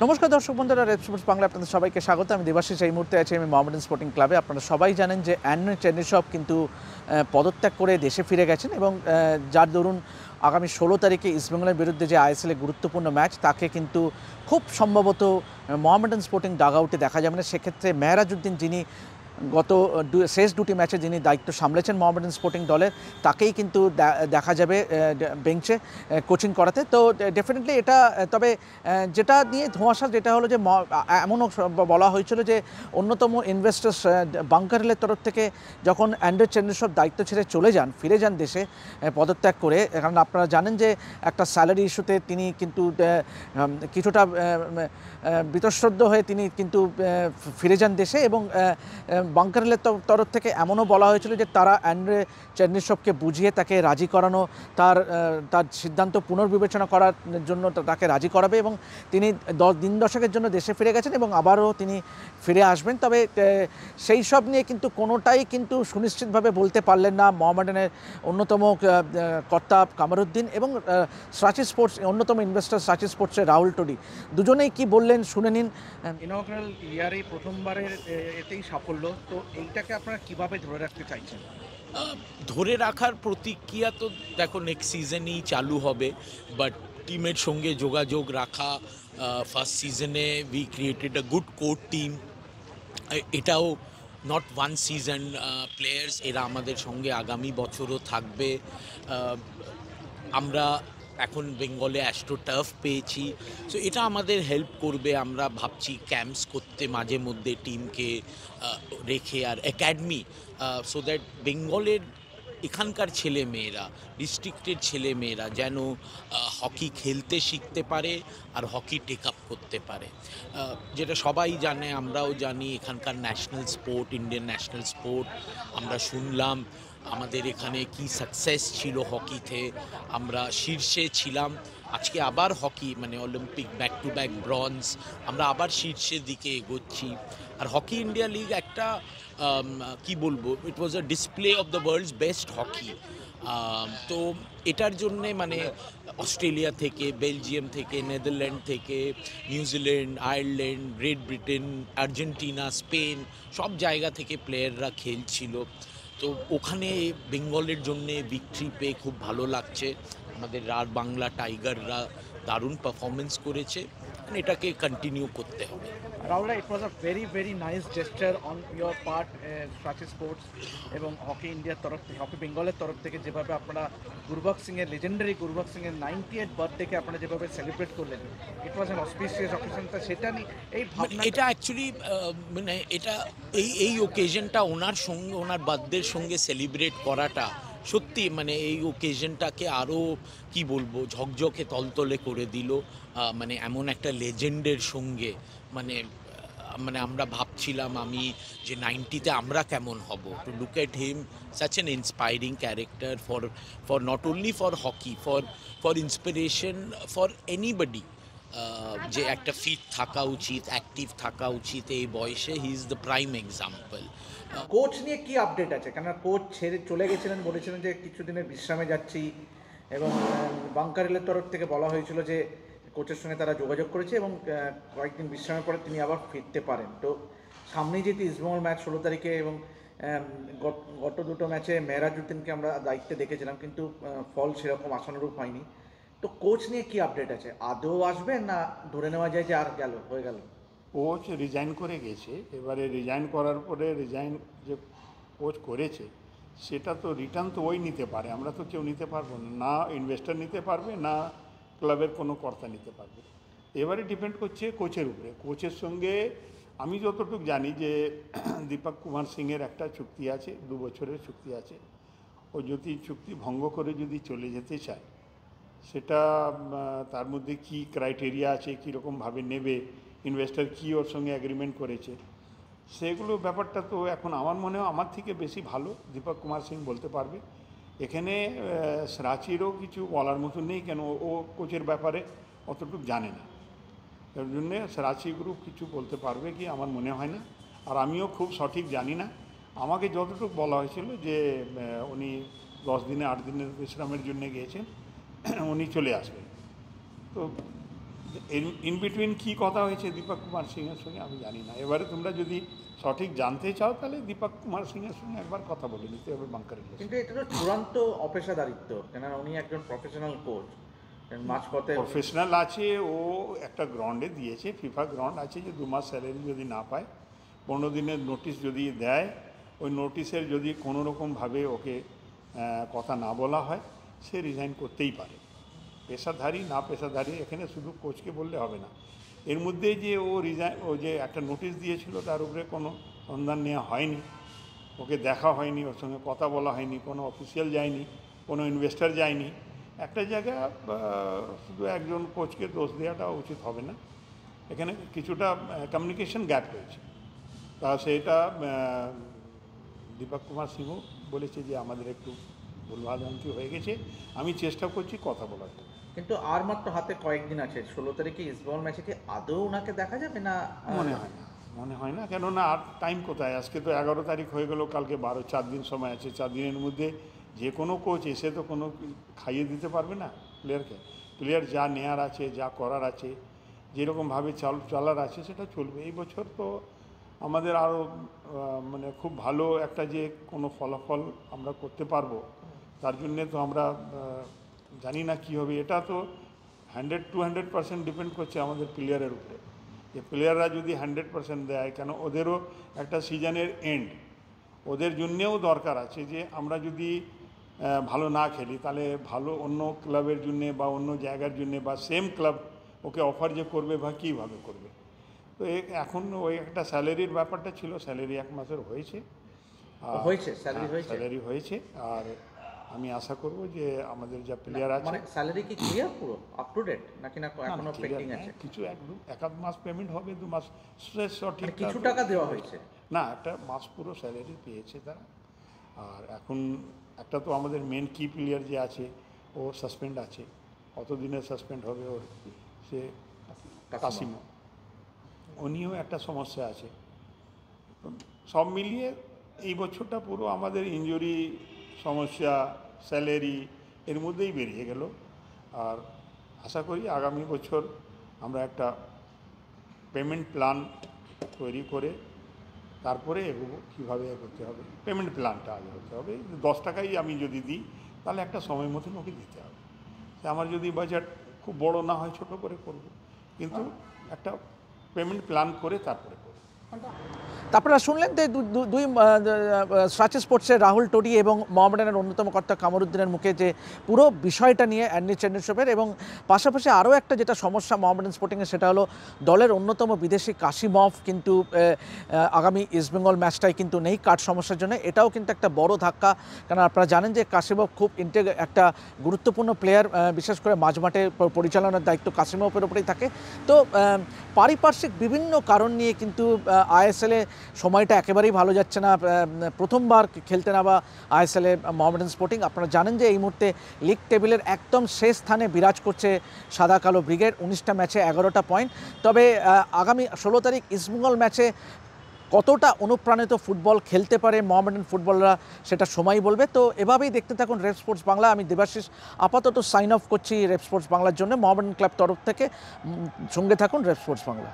নমস্কার দর্শক বন্ধুরা, রেড স্পোর্টস বাংলা আপনাদের সবাইকে স্বাগত। আমি দেবাশিস। এই মুহূর্তে আছি আমি মোহামেডান স্পোর্টিং ক্লাবে। আপনারা সবাই জানেন যে অ্যান্ড্রে চেরনিসভ কিন্তু পদত্যাগ করে দেশে ফিরে গেছেন এবং যার দরুন আগামী 16 তারিখে ইস্টবেঙ্গলের বিরুদ্ধে যে আইএসএলে গুরুত্বপূর্ণ ম্যাচ, তাকে কিন্তু খুব সম্ভবত মোহামেডান স্পোর্টিং ডাগ আউটে দেখা যাবে না। সেক্ষেত্রে মেহরাজউদ্দিন, যিনি গত শেষ দুটি ম্যাচে যিনি দায়িত্ব সামলেছেন মোহামেডান স্পোর্টিং দলের, তাকেই কিন্তু দেখা যাবে বেঞ্চে কোচিং করাতে। তো ডেফিনেটলি এটা, তবে যেটা নিয়ে ধোঁয়াশা যেটা হলো যে এমনও বলা হয়েছিল যে অন্যতম ইনভেস্টার্স বাংকারহিলের তরফ থেকে যখন অ্যান্ড্রে চেরনিসভ দায়িত্ব ছেড়ে চলে যান, ফিরে যান দেশে পদত্যাগ করে, কারণ আপনারা জানেন যে একটা স্যালারি ইস্যুতে তিনি কিন্তু কিছুটা বীতশ্রদ্ধ হয়ে তিনি কিন্তু ফিরে যান দেশে। এবং বাংকারহিলের তরফ থেকে এমনও বলা হয়েছিল যে তারা অ্যান্ড্রে চেরনিসভকে বুঝিয়ে তাকে রাজি করানো, তার সিদ্ধান্ত পুনর্বিবেচনা করার জন্য তাকে রাজি করাবে এবং তিনি দিন দশকের জন্য দেশে ফিরে গেছেন এবং আবারও তিনি ফিরে আসবেন। তবে সেই সব নিয়ে কিন্তু কোনোটাই কিন্তু সুনিশ্চিতভাবে বলতে পারলেন না মোহামেডানের অন্যতম কর্তা কামারুদ্দিন এবং সাচি স্পোর্টস অন্যতম ইনভেস্টার সাচি স্পোর্টসের রাহুল টোডি। দুজনেই কি বললেন শুনে নিন। ইনঅগ্রাল ইয়ারে প্রথমবারের এতেই সাফল্য, তো এইটাকে আপনারা কিভাবে ধরে রাখতে চাইছেন? ধরে রাখার প্রতিক্রিয়া তো দেখো নেক্সট সিজনেই চালু হবে, বাট টিমের সঙ্গে যোগাযোগ রাখা, ফার্স্ট সিজনে we created a good core team, এটাও নট ওয়ান সিজন প্লেয়ার্স, এরা আমাদের সঙ্গে আগামী বছরও থাকবে। আমরা এখন বেঙ্গলে অ্যাস্ট্রো টার্ফ পেয়েছি, সো এটা আমাদের হেল্প করবে। আমরা ভাবছি ক্যাম্পস করতে মাঝে মধ্যে টিমকে রেখে, আর একাডেমি, সো দ্যাট বেঙ্গলের এখানকার ছেলে মেয়েরা, ডিস্ট্রিক্টের ছেলে মেয়েরা যেন হকি খেলতে শিখতে পারে আর হকি টেক আপ করতে পারে। যেটা সবাই জানে, আমরাও জানি, এখানকার national sport, Indian national sport. আমরা শুনলাম আমাদের এখানে কি সাকসেস ছিল হকিতে, আমরা শীর্ষে ছিলাম। আজকে আবার হকি মানে Olympic back to back bronze, আমরা আবার শীর্ষের দিকে এগোচ্ছি। আর হকি ইন্ডিয়া লিগ একটা কি বলবো, it was a display of the world's best hockey. তো এটার জন্যে মানে অস্ট্রেলিয়া থেকে, বেলজিয়াম থেকে, নেদারল্যান্ড থেকে, New Zealand, Ireland, great Britain, Argentina, Spain, সব জায়গা থেকে প্লেয়াররা খেলছিল। তো ওখানে বেঙ্গলের জন্যে ভিক্টরি পেয়ে খুব ভালো লাগছে। আমাদের রার বাংলা টাইগাররা দারুণ পারফরমেন্স করেছে, এটাকে কন্টিনিউ করতে হবে। Rahul, it was a very nice gesture on your part, Sachi sports এবং হকি ইন্ডিয়ার তরফ থেকে, হকি বেঙ্গলের তরফ থেকে যেভাবে আপনারা গুরবক্স সিংয়ের, লেজেন্ডারি গুরবক্স সিংয়ের 90th বার্থডেকে আপনারা যেভাবে সেলিব্রেট করলেন, ইট ওয়াজ অ্যান অসপিশিয়াস অকেশন। সেটা নিয়ে এই ভাবনা, এটা অ্যাকচুয়ালি মানে এটা এই ওকেশনটা ওনার সঙ্গে, ওনার বার্থডের সঙ্গে সেলিব্রেট করাটা সত্যি মানে এই ওকেশনটাকে আরও কি বলবো ঝকঝকে তলতলে করে দিল। মানে এমন একটা লেজেন্ডের সঙ্গে মানে মানে আমরা ভাবছিলাম আমি যে 90তে আমরা কেমন হব। To look at him, such an inspiring character for not only for hockey, for inspiration for anybody. যে একটা ফিট থাকা উচিত, অ্যাক্টিভ থাকা উচিত এই বয়সে, he is the prime example. Coach নিয়ে কি আপডেট আছে? কেননা কোচ ছেড়ে চলে গেছিলেন, বলেছিলেন যে কিছুদিনের বিশ্রামে যাচ্ছি, এবং বাংকারহিলের তরফ থেকে বলা হয়েছিল যে কোচের সঙ্গে তারা যোগাযোগ করেছে এবং কয়েকদিন বিশ্রামের পরে তিনি আবার ফিরতে পারেন। তো সামনেই যেহেতু ইস্টবেঙ্গল ম্যাচ 16 তারিখে, এবং গত দুটো ম্যাচে মেহরাজউদ্দিনকে আমরা দায়িত্বে দেখেছিলাম, কিন্তু ফল সেরকম আশানুরূপ হয়নি। তো কোচ নিয়ে কি আপডেট আছে? আদৌ আসবেন না ধরে নেওয়া যায় যে আর হয়ে গেল? কোচ রিজাইন করে গেছে, এবারে রিজাইন করার পরে রিজাইন যে কোচ করেছে সেটা তো রিটার্ন তো ওই নিতে পারে, আমরা তো কেউ নিতে পারবো না, না ইনভেস্টর নিতে পারবে, না ক্লাবের কোনো কর্তা নিতে পারবে। এবারে ডিপেন্ড করছে কোচের উপরে। কোচের সঙ্গে আমি যতটুকু জানি যে দীপক কুমার সিংয়ের একটা চুক্তি আছে, 2 বছরের চুক্তি আছে। ও যদি চুক্তি ভঙ্গ করে যদি চলে যেতে চায়, সেটা তার মধ্যে কি ক্রাইটেরিয়া আছে, কীরকমভাবে নেবে, ইনভেস্টর কী ওর সঙ্গে অ্যাগ্রিমেন্ট করেছে, সেগুলো ব্যাপারটা তো এখন আমার মনে হয় আমার থেকে বেশি ভালো দীপক কুমার সিং বলতে পারবে। এখানে রাঁচিরও কিছু বলার মতো নেই, কেন ও কোচের ব্যাপারে অতটুকু জানে না। এর জন্যে রাঁচি গ্রুপ কিছু বলতে পারবে কি আমার মনে হয় না। আর আমিও খুব সঠিক জানি না। আমাকে যতটুকু বলা হয়েছিল যে উনি 10 দিনে 8 দিনের বিশ্রামের জন্য গিয়েছেন, উনি চলে আসবেন। তো ইন বিটুইন কী কথা হয়েছে দীপক কুমার সিংয়ের সঙ্গে আমি জানি না। এবারে তোমরা যদি সঠিক জানতে চাও তাহলে দীপক কুমার সিংয়ের সঙ্গে একবার কথা বলে নিতে হবে বাঙ্কারের। কিন্তু এটা তো চূড়ান্ত অপেশাদারিত্ব, কেননা উনি একজন প্রফেশনাল কোচ, মাঝপথে প্রফেশনাল আছে, ও একটা গ্রাউন্ডে দিয়েছে, ফিফা গ্রাউন্ড আছে, যে 2 মাস স্যালারি যদি না পায়, 15 দিনের নোটিশ যদি দেয়, ওই নোটিশের যদি কোনো রকমভাবে ওকে কথা না বলা হয়, সে রিজাইন করতেই পারে। পেশাধারী না পেশাধারী এখানে শুধু কোচকে বললে হবে না। এর মধ্যে যে ও যে একটা নোটিশ দিয়েছিল তার উপরে কোনো সন্ধান নেওয়া হয়নি, ওকে দেখা হয়নি, ওর সঙ্গে কথা বলা হয়নি, কোনো অফিসিয়াল যায়নি, কোনো ইনভেস্টর যায়নি। একটা জায়গা শুধু একজন কোচকে দোষ দেওয়াটা উচিত হবে না। এখানে কিছুটা কমিউনিকেশন গ্যাপ রয়েছে। তা সেটা দীপক কুমার সিংহ বলেছে যে আমাদের একটু ভুলভ্রান্তি হয়ে গেছে, আমি চেষ্টা করছি কথা বলার জন্য। কিন্তু আর মাত্র হাতে কয়েকদিন আছে, 16 তারিখে ইস্টবেঙ্গল ম্যাচে কি আদৌ ওনাকে দেখা যাবে না? মনে হয় না, কেননা আর টাইম কোথায়? আজকে তো 11 তারিখ হয়ে গেল, কালকে 12, 4 দিন সময় আছে। 4 দিনের মধ্যে যে কোনো কোচ এসে তো কোনো খাইয়ে দিতে পারবে না প্লেয়ারকে। প্লেয়ার যা নেয়ার আছে, যা করার আছে, যেরকমভাবে চলার আছে সেটা চলবে। এই বছর তো আমাদের আরও মানে খুব ভালো একটা যে কোনো ফলাফল আমরা করতে পারবো, তার জন্যে তো আমরা জানি না কী হবে। এটা তো 100-200% ডিপেন্ড করছে আমাদের প্লেয়ারের উপরে, যে প্লেয়াররা যদি 100% দেয়, কেন ওদেরও একটা সিজনের এন্ড, ওদের জন্যেও দরকার আছে যে আমরা যদি ভালো না খেলি তাহলে ভালো অন্য ক্লাবের জন্যে বা অন্য জায়গার জন্যে বা সেম ক্লাব ওকে অফার যে করবে বা কীভাবে করবে। তো এখন ওই একটা স্যালারির ব্যাপারটা ছিল, স্যালারি 1 মাসের হয়েছে, স্যালারি হয়েছে। আর আমি আশা করব যে আমাদের যা প্লেয়ার আছে, মানে স্যালারি কি ক্লিয়ার পুরো আপ টু ডেট নাকি না এখনো পেন্ডিং আছে? কিছু এক আধ মাস পেমেন্ট হবে, 2 মাস সঠিক কিছু টাকা দেওয়া হয়েছে না, একটা মাস পুরো স্যালারি পেয়েছে তারা। আর এখন একটা তো আমাদের মেন কি প্লেয়ার যে আছে ও সাসপেন্ড আছে, কতদিনের সাসপেন্ড হবে ওর, সে কাসিমো, উনিও একটা সমস্যা আছে। সব মিলিয়ে এই বছরটা পুরো আমাদের ইনজুরি সমস্যা, স্যালারি এর মধ্যেই বেরিয়ে গেল। আর আশা করি আগামী বছর আমরা একটা পেমেন্ট প্ল্যান তৈরি করে তারপরে এগোবো, কীভাবে এগোতে হবে। পেমেন্ট প্ল্যানটা আগে হতে হবে। 10 টাকাই আমি যদি দিই তাহলে একটা সময় মতন ওকে দিতে হবে। আমার যদি বাজেট খুব বড় না হয়, ছোট করে করব, কিন্তু একটা পেমেন্ট প্ল্যান করে তারপরে করব। আপনারা শুনলেন যে দুই সাচ স্পোর্টসের রাহুল টোডি এবং মোহামেডানের অন্যতম কর্তা কামরুদ্দিনের মুখে যে পুরো বিষয়টা নিয়ে অ্যান্ডনি চেন্নাইয়ের, এবং পাশাপাশি আরও একটা যেটা সমস্যা মোহামেডান স্পোর্টিংয়ের, সেটা হলো দলের অন্যতম বিদেশি কাশিমভ কিন্তু আগামী ইস্টবেঙ্গল ম্যাচটাই কিন্তু নেই কার্ড সমস্যার জন্য। এটাও কিন্তু একটা বড় ধাক্কা, কারণ আপনারা জানেন যে কাশিমভ খুব একটা গুরুত্বপূর্ণ প্লেয়ার, বিশেষ করে মাঝমাঠে পরিচালনার দায়িত্ব কাশিমভের উপরেই থাকে। তো পারিপার্শ্বিক বিভিন্ন কারণ নিয়ে কিন্তু আইএসএলে সময়টা একেবারেই ভালো যাচ্ছে না। প্রথমবার খেলতে নামা আইএসএলে মোহামেডান স্পোর্টিং, আপনারা জানেন যে এই মুহূর্তে লিগ টেবিলের একদম শেষ স্থানে বিরাজ করছে সাদা কালো ব্রিগেড, 19টা ম্যাচে 11টা পয়েন্ট। তবে আগামী 16 তারিখ ইস্টবেঙ্গল ম্যাচে কতটা অনুপ্রাণিত ফুটবল খেলতে পারে মোহামেডান ফুটবলরা, সেটা সময় বলবে। তো এভাবেই দেখতে থাকুন রেপ স্পোর্টস বাংলা। আমি দেবাশিস আপাতত সাইন অফ করছি রেপ স্পোর্টস বাংলার জন্য, মোহামেডান ক্লাব তরফ থেকে। সঙ্গে থাকুন রেপ স্পোর্টস বাংলা।